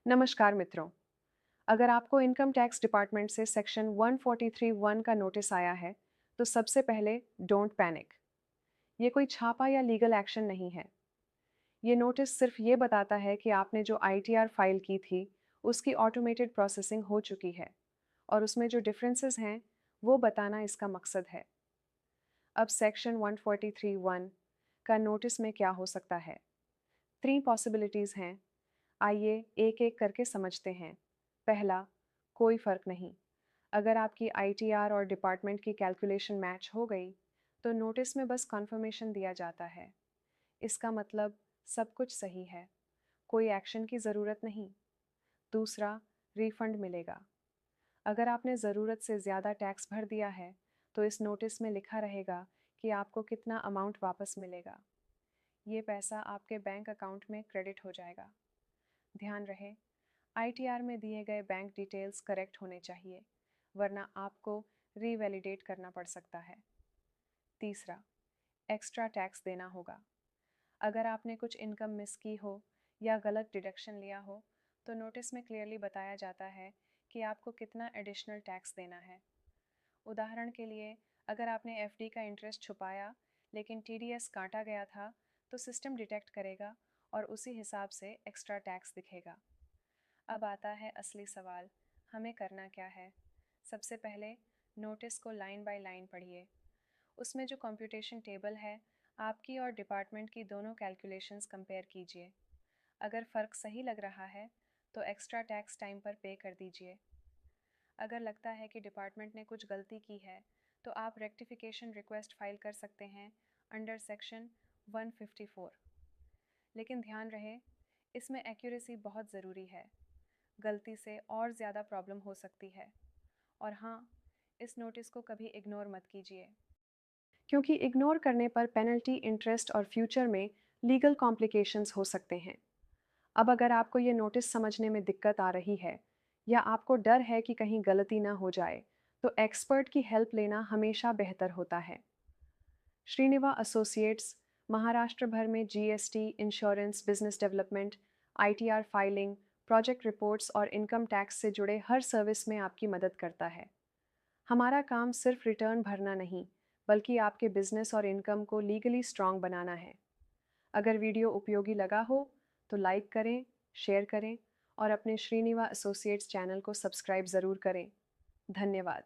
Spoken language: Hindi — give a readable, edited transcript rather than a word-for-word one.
नमस्कार मित्रों। अगर आपको इनकम टैक्स डिपार्टमेंट से सेक्शन 143(1) का नोटिस आया है, तो सबसे पहले डोंट पैनिक। ये कोई छापा या लीगल एक्शन नहीं है। ये नोटिस सिर्फ ये बताता है कि आपने जो आईटीआर फाइल की थी, उसकी ऑटोमेटेड प्रोसेसिंग हो चुकी है और उसमें जो डिफरेंसेस हैं, वो बताना इसका मकसद है। अब सेक्शन 143(1) का नोटिस में क्या हो सकता है? 3 पॉसिबिलिटीज़ हैं। आइए एक-एक करके समझते हैं। पहला, कोई फ़र्क नहीं। अगर आपकी आईटीआर और डिपार्टमेंट की कैलकुलेशन मैच हो गई, तो नोटिस में बस कन्फर्मेशन दिया जाता है। इसका मतलब सब कुछ सही है, कोई एक्शन की ज़रूरत नहीं। दूसरा, रिफंड मिलेगा। अगर आपने ज़रूरत से ज़्यादा टैक्स भर दिया है, तो इस नोटिस में लिखा रहेगा कि आपको कितना अमाउंट वापस मिलेगा। ये पैसा आपके बैंक अकाउंट में क्रेडिट हो जाएगा। ध्यान रहे, आईटीआर में दिए गए बैंक डिटेल्स करेक्ट होने चाहिए, वरना आपको रीवैलिडेट करना पड़ सकता है। तीसरा, एक्स्ट्रा टैक्स देना होगा। अगर आपने कुछ इनकम मिस की हो या गलत डिडक्शन लिया हो, तो नोटिस में क्लियरली बताया जाता है कि आपको कितना एडिशनल टैक्स देना है। उदाहरण के लिए, अगर आपने एफडी का इंटरेस्ट छुपाया लेकिन टीडीएस काटा गया था, तो सिस्टम डिटेक्ट करेगा और उसी हिसाब से एक्स्ट्रा टैक्स दिखेगा। अब आता है असली सवाल, हमें करना क्या है? सबसे पहले नोटिस को लाइन बाय लाइन पढ़िए। उसमें जो कंप्यूटेशन टेबल है, आपकी और डिपार्टमेंट की दोनों कैलकुलेशंस कंपेयर कीजिए। अगर फ़र्क सही लग रहा है, तो एक्स्ट्रा टैक्स टाइम पर पे कर दीजिए। अगर लगता है कि डिपार्टमेंट ने कुछ गलती की है, तो आप रेक्टिफिकेशन रिक्वेस्ट फाइल कर सकते हैं अंडर सेक्शन 154। लेकिन ध्यान रहे, इसमें एक्यूरेसी बहुत ज़रूरी है। गलती से और ज़्यादा प्रॉब्लम हो सकती है। और हाँ, इस नोटिस को कभी इग्नोर मत कीजिए, क्योंकि इग्नोर करने पर पेनल्टी, इंटरेस्ट और फ्यूचर में लीगल कॉम्प्लिकेशंस हो सकते हैं। अब अगर आपको ये नोटिस समझने में दिक्कत आ रही है या आपको डर है कि कहीं गलती ना हो जाए, तो एक्सपर्ट की हेल्प लेना हमेशा बेहतर होता है। श्रीनिवा एसोसिएट्स महाराष्ट्र भर में GST, insurance, business development, ITR filing, project reports और इनकम टैक्स से जुड़े हर सर्विस में आपकी मदद करता है। हमारा काम सिर्फ रिटर्न भरना नहीं, बल्कि आपके बिजनेस और इनकम को लीगली स्ट्रांग बनाना है। अगर वीडियो उपयोगी लगा हो, तो लाइक करें, शेयर करें और अपने श्रीनिवा एसोसिएट्स चैनल को सब्सक्राइब ज़रूर करें। धन्यवाद।